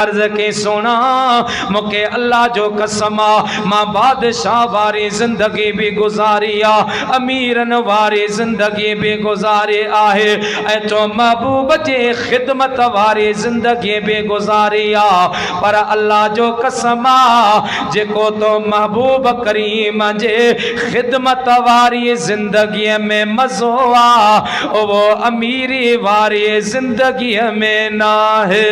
अर्ज के सोना मुके अल्लाह जो कसम मां बादशाह वारी जिंदगी भी गुजारी आ, अमीरन वारी जिंदगी भी गुजारी आहे, ऐ तो महबूब जे खिदमत वारी जिंदगी भी गुजारी आ। पर अल्लाह जो कसम जेको तो महबूब करीम जे खिदमत वारी जिंदगी में मजो आ, वो अमीरी वारी जिंदगी में ना है।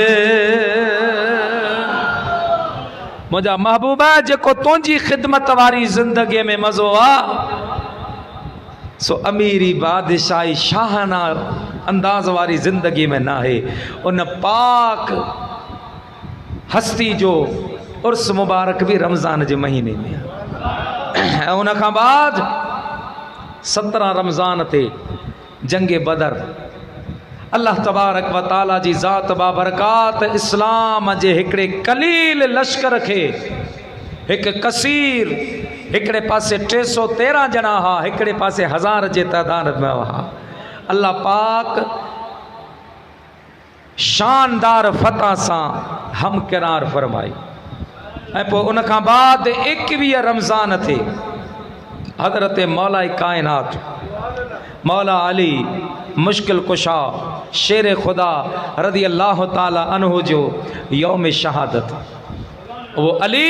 मुझा महबूबा जेको तुझी खिदमत वारी जिंदगी में मजो आ, सो अमीरी बादशाही शाहाना अंदाज वारी जिंदगी में ना है। उन पाक हस्ती जो उर्स मुबारक भी रमजान के महीने में, उन खां बाद 17 रमजान ते जंगे बदर अल्लाह तबारक व ताला जी ज़ात बाबरकात इस्लाम जे हिकड़े कलील लश्कर के एक कसीर हिकड़े पासे 313 जना हा, हिकड़े पासे 1000 जे तादाद में हा। अल्लाह पाक शानदार फतह सा हम किरार फरमाई। पो उन खां बाद 21 रमजान थे हजरत मौला कायनात मौला अली मुश्किल कुशा शेर खुदा रदी अल्लाह ताला अन्हु जो यौम शहादत, वो अली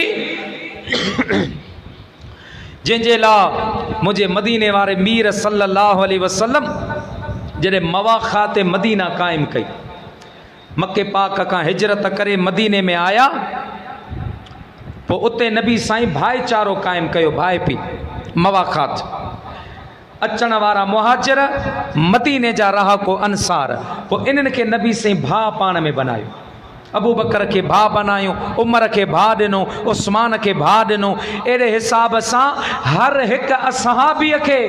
जंहिंजे लाइ मुझे मदीने वारे मीर सल्लल्लाहु अलैहि वसल्लम जॾहिं मवाख़ात मदीना कायम कई, मक्के पाक का हिजरत करे मदीने में आया, तो उते नबी साईं भाईचारो कायम कयो, भाई पी मवाख़ात अचण वारा मुहाजिर मदीने जा रहा को अंसार, तो इन्हनि के नबी साईं भा पाण में बनायो। अबू बकर के भा बनायो, उमर के भा दिनो, उस्मान के भा दिनो। अड़े हिसाब से हर एक असहाबी के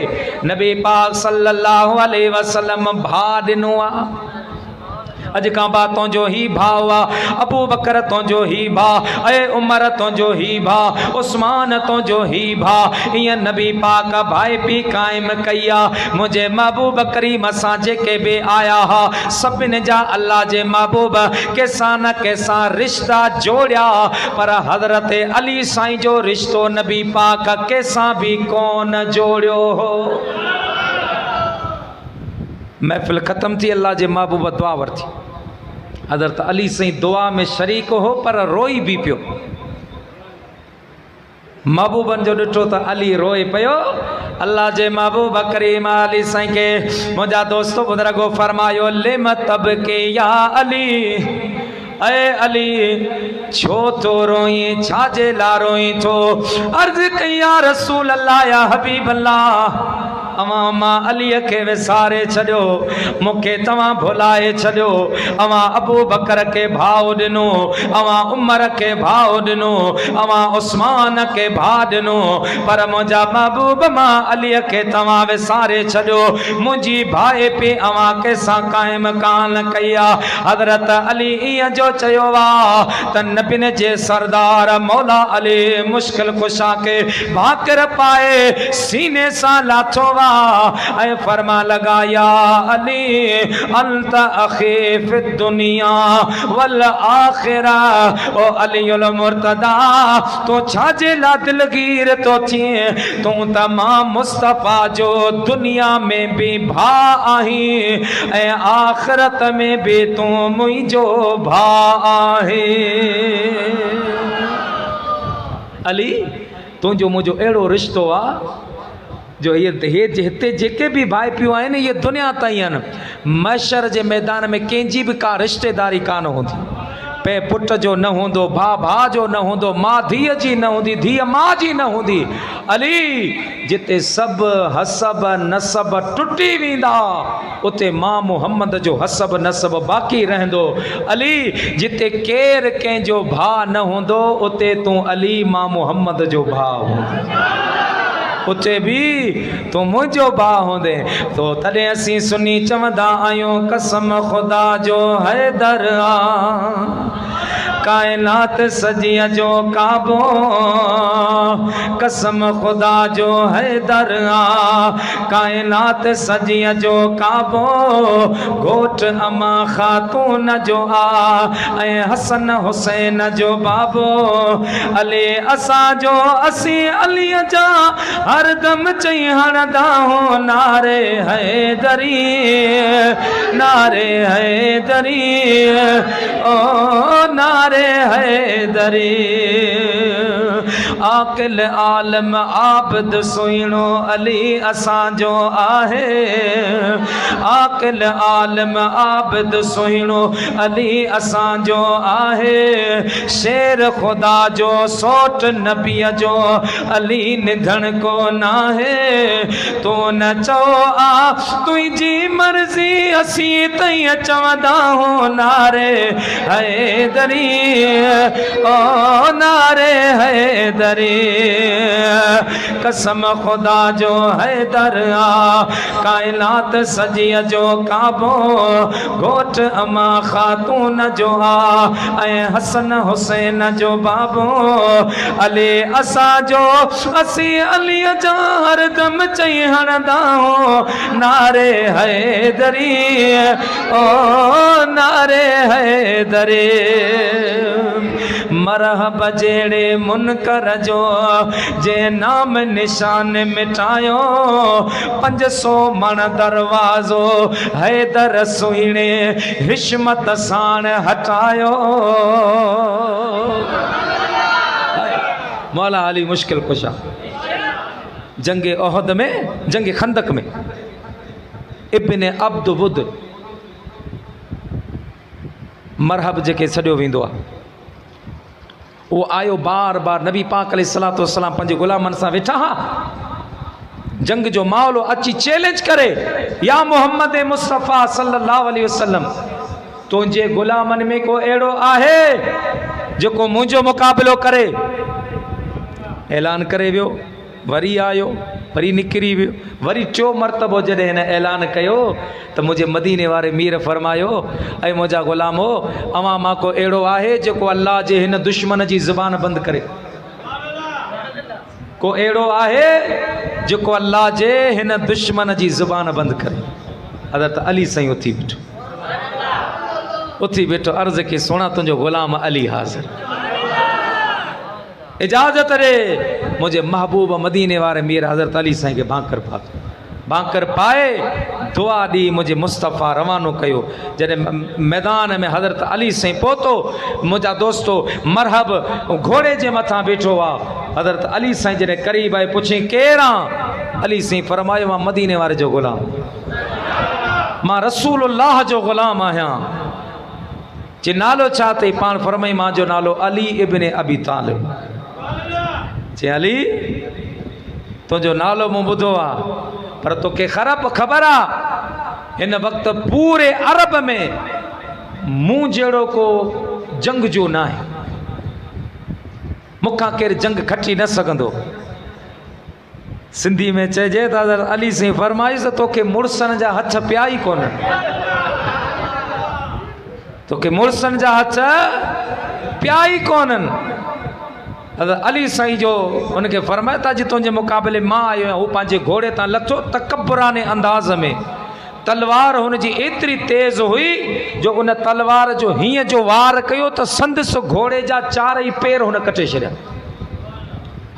नबी पाक सल्लल्लाहु अलैहि वसल्लम भा दिनो आ। अज का बात तुझो ही भाव आ, अबू बकर तुझो ही भा, ए उमर तुझो ही भा, उस्मान तुझो ही भा। ये नबी पाक भाई पी कायम कया। मुझे महबूब करीम सा जेके भी आया हा, सभिन जा अल्लाह जे महबूब केसा न केसा रिश्ता जोड़िया, पर हजरत अली साईं जो रिश्तो नबी पाक केसा भी कौन जोड़ियो हो। महफिल ख़त्म थी, अल्लाह जे महबूब दुआ वरती। हज़रत अली साईं दुआ में शरीक हो, पर रोई भी पियो। महबूबन जो ॾिठो त अली रोए पियो। अल्लाह जे महबूब करीम अली साईं के मुंहिंजा दोस्तो बुज़ुर्गो फरमायो, लिम तब के या अली, अय अली छो तो रोई, छाजे ला रोई थो। अर्ज कई या रसूल अल्लाह या हबीब अल्लाह, अवां मां अलीअ खे विसारे छॾियो, मूंखे तव्हां भुलाए छॾियो। अवां अबू बकर के भाउ ॾिनो, अवां उमर के भाउ ॾिनो, अवां उस्मान के भाउ ॾिनो, पर मुंहिंजा महबूब मां अलीअ खे तव्हां विसारे छॾियो। मुंहिंजी भाई पे अवां कंहिंसां क़ाइम कान कई आहे। हज़रत अली ईअं जो चयो आहे त नबियुनि जे सरदार मौला अली मुश्किल कुशा के भाकर पाए सीने सां लाथो वा, ऐ फरमा लगा या अली अंत अखी फिद दुनिया वल आखिरा। ओ अलीउल मुर्तदा तो छाजे ला दिलगीर तो थिए, तू तमाम मुस्तफा जो दुनिया में भी भा आही, ऐ आखिरत में भी तू मुझो भा आहे। अली तुझो मुझो अड़ो रिश्तो आ जो ये हिते जेके भी भाई पियो आहिनि, ये दुनिया ताईं आहिनि। महशर जे मैदान में कंहिंजी भी का रिश्तेदारी कान हूंदी। पे पुट जो न हूंदो, भा भा जो न हूंदो, मां धीअ जी न हूंदी, धीअ मां जी न हूंदी। अली जिते सब हसब नसब टुटी वेंदा, उते मां मोहम्मद जो हसब नसब बाक़ी रहंदो। अली जिते केर कंहिंजो भा न हूंदो, उते तूं अली मां मोहम्मद जो भाउ हूंदो, उते भी तो मुझो भा होंदे। तो तॾहिं असीं सुनी चवंदा आहियूं कसम खुदा जो हैदर आ, कायनात सजिया जो काबो कसम खुदा जो है दरा कायनात सजिया जो काबो घोट अमा खातून जो आ ऐं हसन हुसैन जो बाबो अली असा जो असी अली जा हर दम चई हणदा हो नारे हैदरी नारे हैदरी ओ नारे हैदरी आकिल आलम आबद सुहिणो अली असां जो आहे आकिल आलम आबद सुहिणो अली असां जो आहे शेर खुदा जो सोट नबीअ जो अली निधन को नाहे तो न चओ आ तुंहिंजी मर्ज़ी असी तई चवंदा हो नारे हैदरी ओ नारे हैदरी कसम खुदा जो हैदर आ कायनात सजिया जो काबो घोट अमा खातून जो आ ऐं हसन हुसैन जो बाबो अली असा जो असी अली जा हर दम चई हणदा हो नारे हैदरी ओ नारे हैदरी मरहब जेड़े मुनकर जो जे नाम निशान मिटायो 500 मण दरवाजो हैदर सुहिणे हिश्मत साण हटायो मौला अली मुश्किल कुशा जंगे ओहद में जंगे खंदक में इब्ने अब्द बुद मरहब जेके सॾियो वेंदो आहे वो आयो बार बार नबी पाक अलैहिस्सलातु वस्सलाम पंहिंजे गुलामनि सां वेठा हा जंग जो माहौल अची चैलेंज करे या मोहम्मद मुस्तफ़ा सल्लल्लाहु अलैहि वसल्लम तुंहिंजे गुलामनि में को अहिड़ो आहे जेको मुंहिंजो मुक़ाबिलो करे ऐलान करे वियो वरी आयो वरी निकिरी वियो वरी 4 मरतबो जॾहिं हिन ऐलान कयो त मुंहिंजे मदीने वारे मीर फरमायो ऐं मुंहिंजा ग़ुलामो अवां मां को अहिड़ो आहे जेको अल्लाह जे हिन दुश्मन जी ज़ुबान बंदि करे को अहिड़ो आहे जेको अल्लाह जे हिन दुश्मन जी ज़ुबान बंदि करे हज़रत अली साईं उथी वेठो अर्ज़ की सोना तुंहिंजो ग़ुलाम अली हाज़िर इजाज़त रे मुझे महबूब मदीने वारे मीर हज़रत अली साईं के बांकर पाए दुआ दी मुझे मुस्तफ़ा रवानो कयो जॾहिं मैदान में हज़रत अली साईं पहुतो मुझा दोस्तो मरहब घोड़े जे मथां वेठो आहे हज़रत अली साईं जॾहिं क़रीब आए पुछी केरां अली साईं फरमायो मां मदीने वारे जो ग़ुलाम मां रसूलुल्लाह जो ग़ुलाम आहियां जे नालो छा अथई पाण फरमाई मां जो नालो अली इब्ने अबी तालिब चे अली तुझो नालो मूं ॿुधो आहे पर तोखे ख़बर आहे हिन वक़्त पूरे अरब में मूं जहिड़ो को जंग जो न आहे मूंखां केरु जंग खटी न सघंदो सिंधी में चइजे त हज़रत अली साईं फरमाइश त तोखे मुड़सनि जा हथ पिया ई कोन तोखे मुड़सनि जा हथ पिया ई कोन्हनि अली साईं जो उनके फरमाया था जी तुझे मुक़ाबले मां आयो आहियां हू पंहिंजे घोड़े तां लथो तकबराने अंदाज़ में तलवार हुनजी एतिरी तेज़ हुई जो उन तलवार जो हीअं जो वार कयो त संदस घोड़े जा 4 ई पेर हुन कटे छॾिया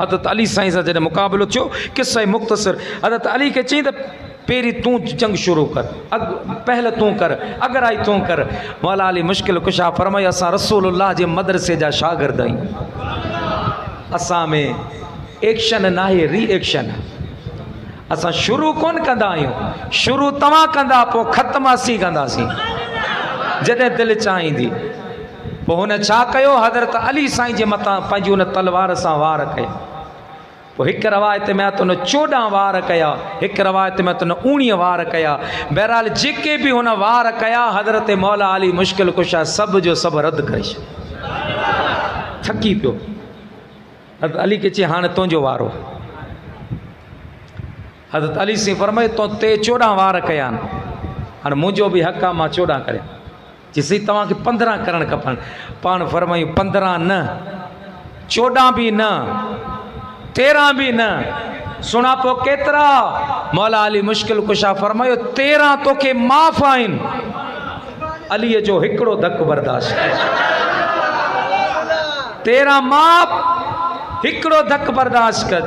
हज़रत अली साईं सां जॾहिं मुक़ाबिलो थियो किस्सा मुख़्तसर हज़रत अली खे चई त पेरी तू जंग शुरू कर पहले तू कर अगर आई तू कर मौला अली मुश्किल कुशा फरमाई असां रसूलुल्लाह जे मदरसे जा शागिर्द आहियूं असां में एक्शन ना है रिएक्शन असां शुरू कोन कंदा आहियूं शुरू तव्हां कंदा पोइ ख़त्म असीं कंदासीं जॾहिं दिलि चाहींदी पोइ हुन छा कयो हज़रत अली साईं जे मथां पंहिंजी हुन तलवार सां वार कया पोइ हिकु रवायत में त हुन 14 वार कया हिकु रवायत में त हुन 19 वार कया बहरहाल जेके बि हुन वार कया हज़रत मौला अली मुश्किल कुशा सभु जो सभु रद्द करे छॾियो थकी पियो हज़रत अली के चई हाणे तुंहिंजो वारो हज़रत अली साईं फरमाए तो ते 14 वार कया आहिनि हाणे मुंहिंजो बि हक़ आहे मां 14 करियां जिसी तव्हां खे 15 करण खपनि। पाण फरमायूं 15 न, 14 भी न, 13 भी न, सुना पो केतिरा? मौला अली मुश्किल कुशा फरमायो 13 तोखे माफ़ आहिनि। अलीअ जो हिकिड़ो धक बर्दाश्त, 13 माफ़, हिकिड़ो धक बर्दाश्त कर।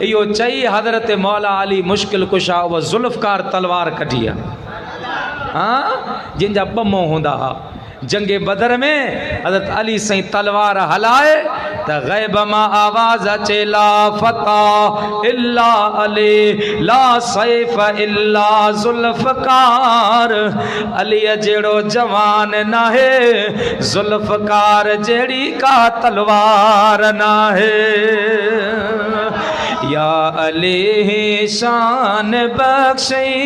इहो चई हज़रत मौला अली मुश्किल कुशा उहा ज़ुल्फ़कार तलवार कढी आहे, हाँ, जिनजा 2 मुंह हूंदा हा। जंगे बदर में हज़रत अली साईं तलवार हलाए त ग़ैब मां आवाज़ अचे ला फता इल्ला अली ला सैफ इल्ला ज़ुल्फ़कार। अलीअ जहिड़ो जवान नाहे, ज़ुल्फ़कार जहिड़ी का तलवार नाहे। या अली शान बख्शई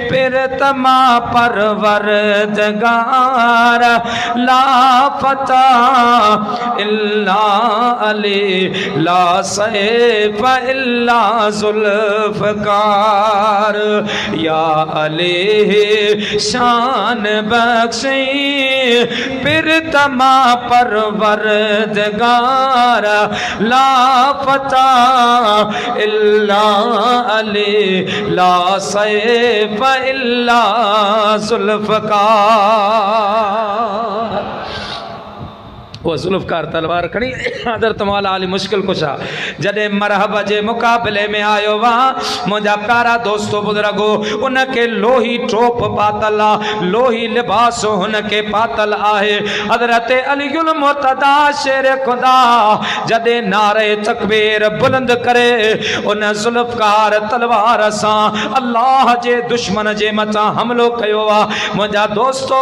फिर तमा परवरदिगार ला फता इल्ला अली ला सैफ इल्ला ज़ुल्फ़कार। या अली शान बख्शई फिर तमा परवरदिगार ला फता इल्ला अली ला सैफ इल्ला ज़ुल्फ़कार। वो ज़ुल्फ़कार तलवार खणी हज़रत मौला अली मुश्किल कुशा जॾहिं मरहब जे मुक़ाबले में आयो वहाँ मुंहिंजा प्यारा दोस्तो बुज़ुर्गो, उनके लोही टोप पातल आहे, लोही लिबास हुनके पातल आहे। हज़रत अलीउल मुर्तदा शेर खुदा जॾहिं नारे तकबीर बुलंद करे उन ज़ुल्फ़कार तलवार सां अल्लाह जे दुश्मन जे मथां हमलो कयो आहे। मुंहिंजा दोस्तो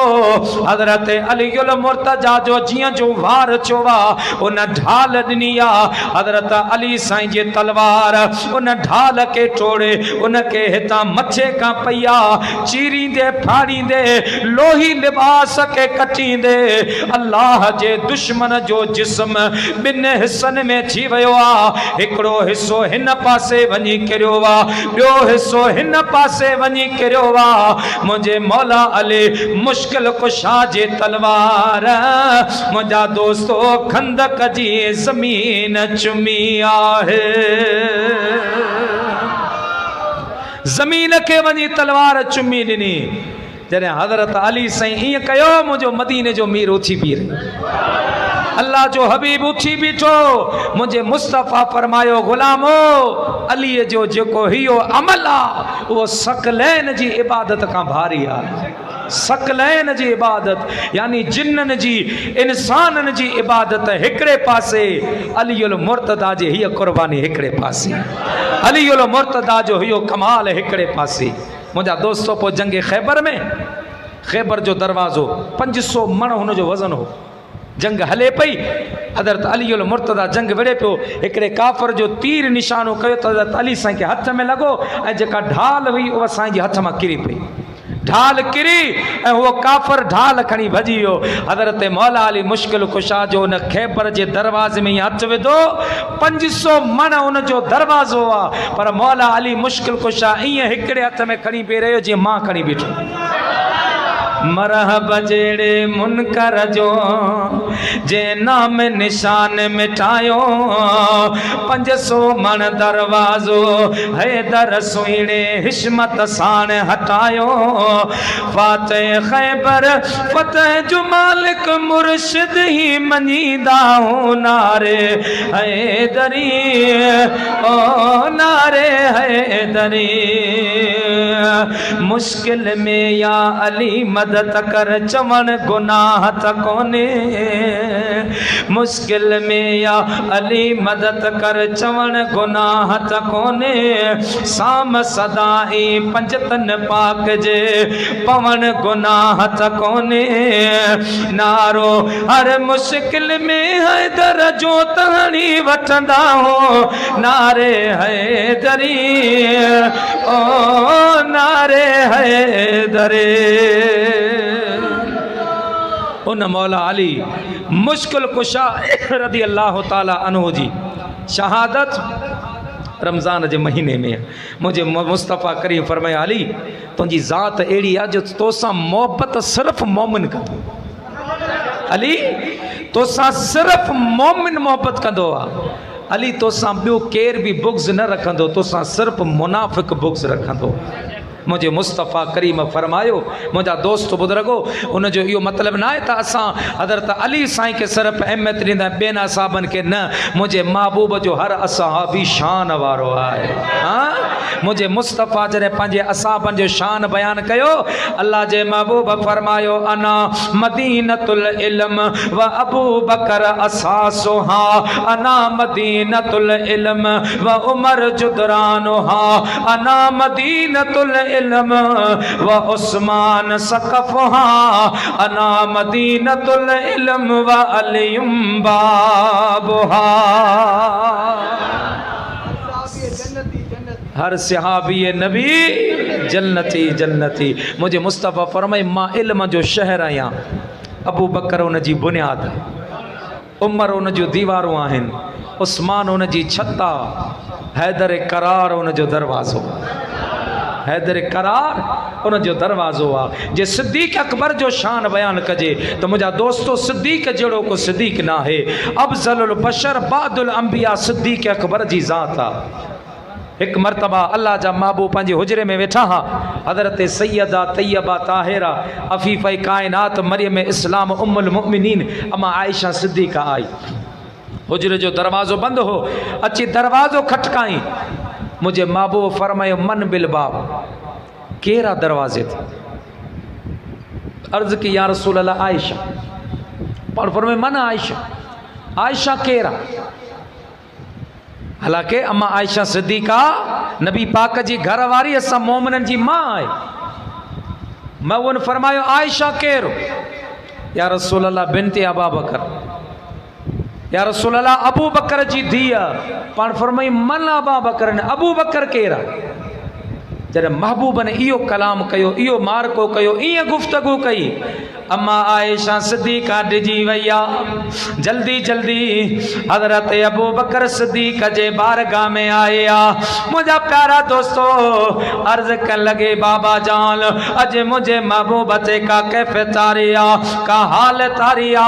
हज़रत अलीउल मुर्तदा जो जीअं जो वार चोवा उन ढाल ॾिनी आहे। हज़रत अली साईं जे तलवार उन ढाल के टोड़े उनके हितां मथे खां पई आहे चीरींदे फाड़ींदे लोही लिबास के कटींदे अल्लाह जे दुश्मन जो जिस्म 2 हिस्सनि में थी वियो आहे। हिकिड़ो हिस्सो हिन पासे वञी किरियो आहे, ॿियो हिस्सो हिन पासे वञी किरियो आहे। मुंहिंजे मौला अली मुश्किल कुशा जे तलवार मुंहिंजा दोस्तो खंदक जी ज़मीन चुमी आहे। ज़मीन के वञी तलवार चुमी ॾिनी। जॾहिं हज़रत अली साईं ईअं कयो मुंहिंजो मदीने जो मीर उथी बीह रहियो, अल्लाह जो हबीब उथी बीठो। मुझे मुस्तफ़ा फरमायो गुलामो अलीअ जो जेको हियो अमल आहे उहो सकलैन जी इबादत खां भारी आहे। सकलैन जी इबादत यानी जिन्नन जी इंसानन जी इबादत हिकड़े पासे, अलीउल मुर्तदा जे हीअ कुर्बानी हिकड़े पासे, अलीउल मुर्तदा जो हियो कमाल हिकड़े पासे। मुंहिंजा दोस्तो पोइ जंग ख़ैबर में, ख़ैबर जो दरवाज़ो 500 मण हुनजो वज़न हो। जंग हले पई, हज़रत अलीउल मुर्तदा जंग विड़े पियो, हिकिड़े काफ़र जो तीर निशानो कयो त हज़रत अली साईं खे हथ में लॻो ऐं जेका ढाल हुई उहा साईं जे हथ मां किरी पई। ढाल किरी ऐं उहो काफ़र ढाल खणी भॼी वियो। हज़रत मौला अली मुश्किल कुशा जो उन ख़ैबर जे दरवाज़े में हथ विधो, 500 मण उनजो दरवाज़ो आहे, पर मौला अली मुश्किल कुशा ईअं हिकिड़े हथ में खणी बीह रहियो जीअं मां खणी बीठो। मरहब जेड़े मुनकर जो जे नाम निशान मिटायो 500 मण दरवाज़ो हैदर सुहिणे हिश्मत साण हटायो। फातह ख़ैबर फतह जो मालिक मुर्शिद ही मनीदा हो नारे हैदरी ओ नारे हैदरी। मुश्किल में या अली मदद कर चवण गुनाह त कोने, मुश्किल में या अली मदद कर चवण गुनाह त कोने। साम सदाई पंजतन पाक जे पवन गुनाह त कोने। नारो हर मुश्किल में हैदर जो तहणी वठंदा हो नारे हैदरी ओ नारे हैदरी। उन मौला अली मुश्किल कुशा रदी अल्लाह ताला अन्हु जी शहादत रमज़ान के महीने में मुझे मुस्तफ़ा करीम फरमाया अली तुझी ज़ात अड़ी है जो तोसा मोहब्बत सिर्फ मोमिन कंदो अली तोसा सिर्फ मोमिन मोहब्बत कंदो अली तोसा बियो केर भी बुग़्ज़ न रखंदो तोसा सिर्फ मुनाफ़िक बुग़्ज़ रखंदो मुझे मुस्तफ़ा करीम फरमायो मुझा दोस्त बुजुर्गो उन जो यो मतलब ना है त असां हज़रत अली साईं के सिर्फ अहमियत ॾींदा ॿियनि असाबनि के न मुझे महबूब जो हर असहाबी शान वारो आहे हाँ मुझे मुस्तफ़ा जॾहिं पंहिंजे असाबनि जो शान बयान कयो अल्लाह जे महबूब फरमायो अना मदीनतुल इल्म व अबू बकर असासुहा अना मदीनतुल इल्म व उमर जुदरानुहा अना मदीनतुल इल्म व उस्मान सकफ़ुहा अना मदीनतुल इल्म व अलियुम बाबुहा हर सहाबी नबी जन्नती जन्नती मुझे मुस्तफ़ा फरमाए मां इल्म जो शहर आहियां अबू बकर उन जी बुनियाद उमर उन जो दीवारूं आहिनि उस्मान उन जी छत आहे हैदर करार उन जो दरवाज़ो हैदर करार उन जो दरवाज़ो आहे जे सिद्दीक़ अकबर जो शान बयान कजे तो मुझा दोस्तों सिद्दीक़ जड़ो को सिद्दीक़ ना है अफज़लुल बशर बादुल अंबिया सिद्दीक़ अकबर जी ज़ात आहे एक मरतबा अल्लाह जा महबूब पंहिंजे हुजरे में वेठा हा हज़रत सैयदा तैयबा ताहिरा अफ़ीफ़ कायनात मरियम इस्लाम उम्मुल मुमिनीन अम्मा आयशा सिद्दीक़ा आई हुजरे जो दरवाज़ो बंद हो अची दरवाज़ो खटकाई मुझे महबूब फरमायो मन बिल बाब केरा दरवाजे थे अर्ज की या रसूल अल्लाह आयशा पर फरमाए मन आयशा आयशा केरा हालांकि अम्मा आयशा सिद्दीक़ा नबी पाक जी घर वारी असां मोमिननि जी मां आहे मैं उन फरमायो आयशा केरो या रसूल अल्लाह बिनते अबा बकर या रसूल अल्लाह अबू बकर जी धीअ पाण फरमाई मन अबा बकर ने अबू बकर केरा जॾहिं महबूब ने इहो कलाम कयो इहो मार्को कयो ईअं गुफ़्तगू कई अम्मा आयशा सिद्दीक़ा डिजी वैया जल्दी जल्दी हज़रत अबू बकर सिद्दीक़ जे बारगाह में आया मुझा प्यारा दोस्तों अर्ज कर लगे बाबा जान अज मुझे महबूब ते का कैफियत तारिया का हाल तारिया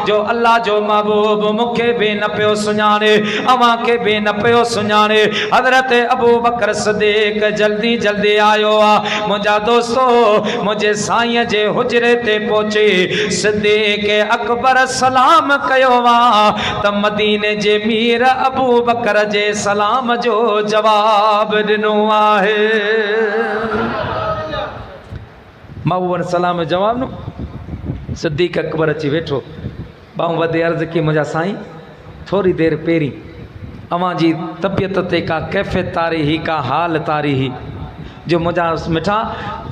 जो अल्लाह जो महबूब मुखे भी न पियो सुञाणे अवां के भी न पियो सुञाणे हज़रत अबू बकर सिद्दीक़ जल्दी जल्दी आयो आ मुझा दोस्तों मुझे साईं जे हुजरे ते सिद्दीक़ अकबर सलाम कयो वा त मदीने जे मीर अबू बकर जे सलाम जो जवाब दिनो आहे महबूब सलाम जवाब न सिद्दीक़ अकबर अची वेठो बाहूं वधे अर्ज की मुझा साईं थोड़ी देर पेरी अवां जी तबियत ते का कैफियत तारी ही का हाल तारी ही जो मुझा मिठा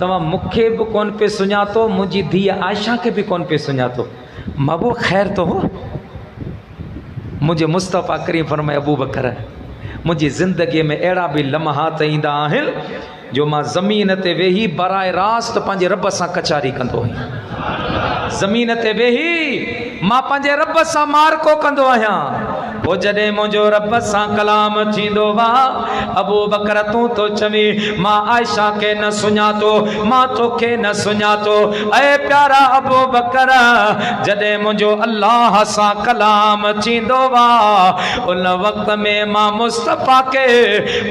तव्हां मूंखे भी कोन पे सुञातो मुझी धीअ आयशा के भी कोन पे सुञातो महबूब खैर तो हो मुझे मुस्तफ़ा करीम फरमाए अबू बकर मुझी ज़िंदगी में अड़ा भी लम्हात ईंदा आहिनि जो मां ज़मीन ते वेही बराए रास्त पंहिंजे रब सां कचारी कंदो आहियां ज़मीन ते वेही मां पंहिंजे रब सां मार्को कंदो आहियां वो जॾहिं मुंहिंजो रब सां कलाम थींदो वा अबू बकर तूं तो चवी मां आयशा के न सुञातो मां तोखे न सुञातो ऐ प्यारा अबू बकर जॾहिं मुंहिंजो अल्लाह सां कलाम थींदो वा उन वक़्त में मां मुस्तफ़ा के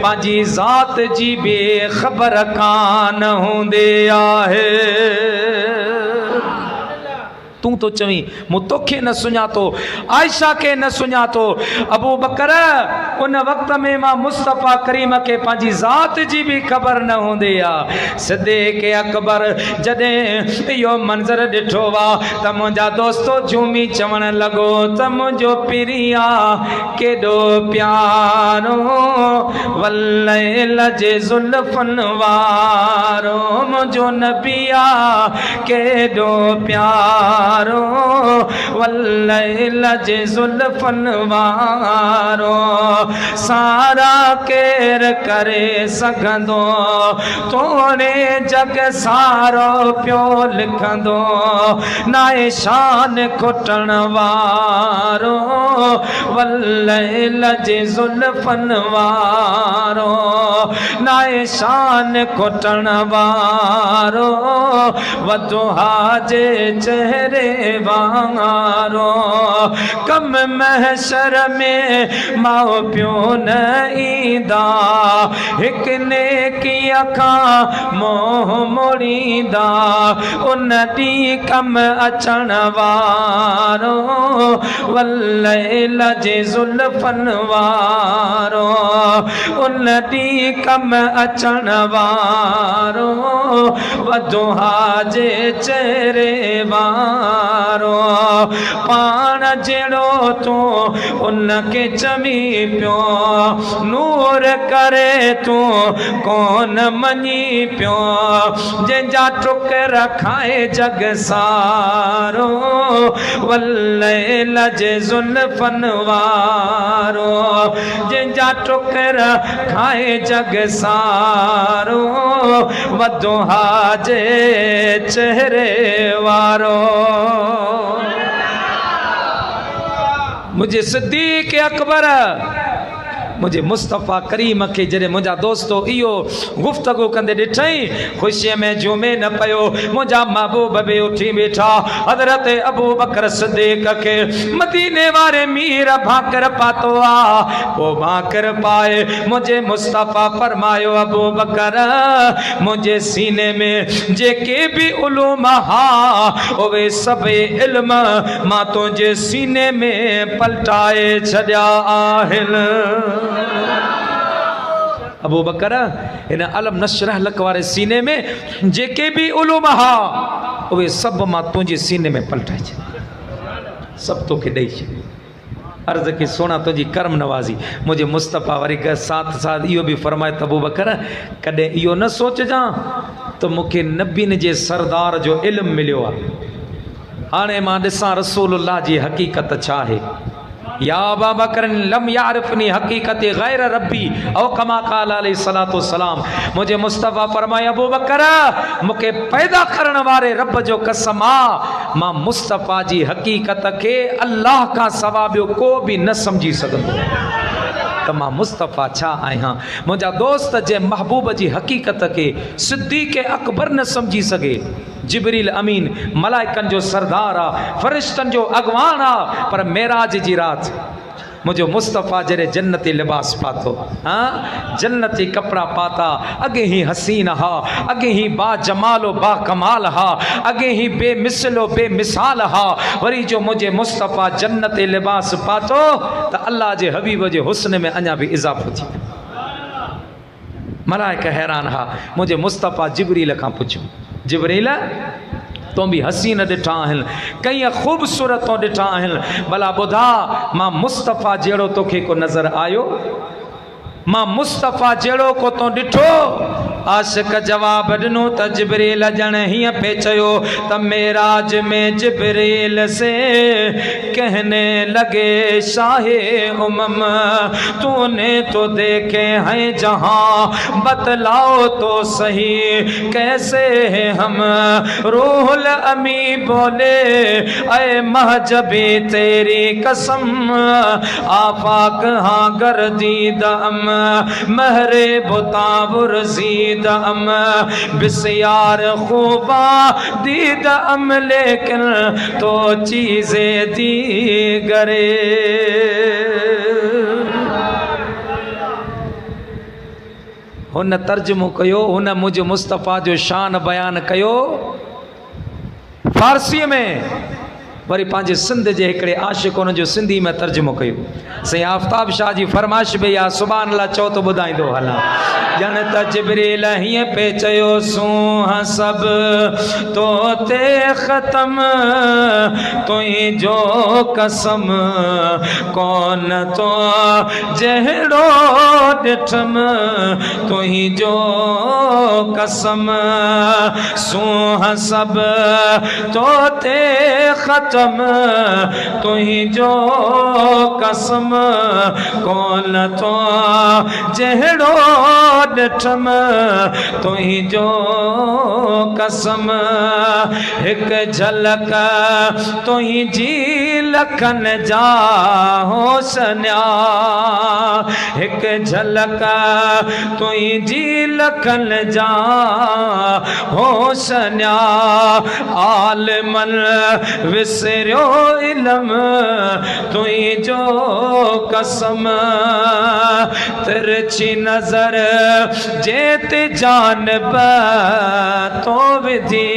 पंहिंजी ज़ात जी बि ख़बर कान हूंदी आहे तू तो चवी मूं तोखे न सुञातो आयशा के न सुञातो अबू बकर उन वक़्त में मां मुस्तफ़ा करीम के पंहिंजी ज़ात जी भी ख़बर न हूंदी आहे सिद्दीक़ अकबर जॾहिं इहो मंज़र ॾिठो वा त मुंहिंजा दोस्तो झूमी चवण लॻो त मुंहिंजो पिरिया केॾो प्यारो वल्लैल जे ज़ुल्फ़नि वारो मुंहिंजो नबिया केॾो प्यारो वारो वल्लैल जे जुल्फन वारो सारा केर करे सघंदो तोड़े जग सारो पियो लिखंदो नाए शान खुटण वारो वल्लैल जे जुल्फन वारो नाए शान खुटण वारो वदुहा जे चेहरे वारो कम महशर में माओ पियो न ईंदा हिक नेकीअ खां मोह मोड़ींदा उन ॾींहुं कम अचण वारो वल्लैल जे जुल्फन वारो उन ॾींहुं कम अचण वारो वदुहा जे चेहरे वारो पाण जहिड़ो तूं उनखे चमी पियो नूर करे तूं कोन मञी पियो जंहिंजा टुकर खाए जग सारो वल्लैल जे जुल्फन वारो जंहिंजा टुकर खाए जग सारो वदुहा जे चेहरे वारो मुझे सिद्दीक़ अकबर मुझे मुस्तफ़ा करीम के जॾहिं मुंहिंजा दोस्तो इहो गुफ़्तगू कंदे ॾिठई ख़ुशीअ में झूमे न पियो मुंहिंजा महबूब बि उठी वेठा हज़रत अबू बकर सिद्दीक़ के मदीने वारे मीर भाकर पातो आ पोइ भाकर पाए मुझे मुस्तफ़ा फरमायो अबू बकर मुझे सीने में जेके भी उलूम हा उहे सभई इल्म मां तुंहिंजे सीने में पलटाए छॾिया आहिनि अबू बकर इन अलम नशरह लक वारे सीने में जेके भी उलूम हा उहे सब मां तुंहिंजे सीने में पलटाए छॾ सब तोखे ॾेई छॾ अर्ज़ की सोना तुझी कर्म नवाज़ी मुझे मुस्तफ़ा वरी साथ साथ इहो भी फरमाए त अबू बकर कॾहिं इहो न सोचजां तो मूंखे नबीन जे सरदार जो इल्म मिलियो आहे हाणे मां ॾिसां रसूलुल्लाह जी हक़ीक़त छा आहे या अबा बकर लम यारिफनी हकीकत गैर रब्बी औ कमा काल अलैहि सलातो सलाम मुझे मुस्तफ़ा फरमाए अबू बकर मूंखे पैदा करण वारे रब जो कसम आ मां मुस्तफ़ा जी हकीकत के अल्लाह का सवा ॿियो को भी न समझी सघंदो त मां मुस्तफ़ा छा आहियां मुंहिंजा दोस्त जे महबूब जी हकीकत के सिद्दीक़ अकबर न समझी सघे जिब्रील अमीन मलाइकन जो सरदार आ फरिश्तन जो अगवान आ पर मेराज जी रात मुझे मुस्तफ़ा जॾहिं जन्नती लिबास पातो हाँ जन्नती कपड़ा पाता अगे ही हसीन हा अगे ही बा जमालो बा कमाल हा अगे ही बेमिसलो बेमिसाल हा वरी जो मुझे मुस्तफ़ा जन्नती लिबास पातो तो अल्लाह जे हबीब जे हुस्न में अञा भी इजाफो थी मलाइक हैरान हा मुझे मुस्तफ़ा जिब्रील खां पुछो जिब्रील तो भी हसीन ॾिठा आहिनि कई ख़ूबसूरतों ॾिठा आहिनि भला ॿुधा मां मुस्तफ़ा जहिड़ो तोखे को नज़र आयो मां मुस्तफ़ा जहिड़ो को तो ॾिठो आशिक जवाब ॾिनो त जिब्रील ॼण हीअं पे चयो त मेराज में जिब्रील से कहने लगे शाहे उमम तूने तो देखे हैं जहां बतलाओ तो सही कैसे है हम रूहुल अमी बोले ऐ महजबी तेरी कसम आफाक हाँ गर्दीद अम महरे बुताबुर जीद अम बिस्यार खूबा दीद अम लेकिन तो चीज़े दी गरे हुन तर्जुमो कयो हुन मुझे मुस्तफ़ा जो शान बयान कयो फारसी में वरी पंहिंजे सिंध जे हिकिड़े आशिक़ जो सिंधी में तर्जुमो कयो। साईं आफ्ताब शाह जी फरमाइश बि आहे, सुभान अल्लाह चओ त ॿुधाईंदो हलां। ॼण त जिब्रील हीअं पे चयो सूंह सब तो ते ख़त्म तुंहिंजो कसम कौन तो जहिड़ो ॾिठम तुंहिंजो कसम सूंह सब तो ते ख़त्म तुंहिंजो कसम कौन तो जहिड़ो ॾिठम तुंहिंजो कसम हिकु झलक तुंहिंजी लखनि जा होसनिया हिकु झलक तुंहिंजी लखनि जा होसनिया आलमन विसरियो इल्म तुंहिंजो कसम तिरछी नज़र जेत जान तो विधी।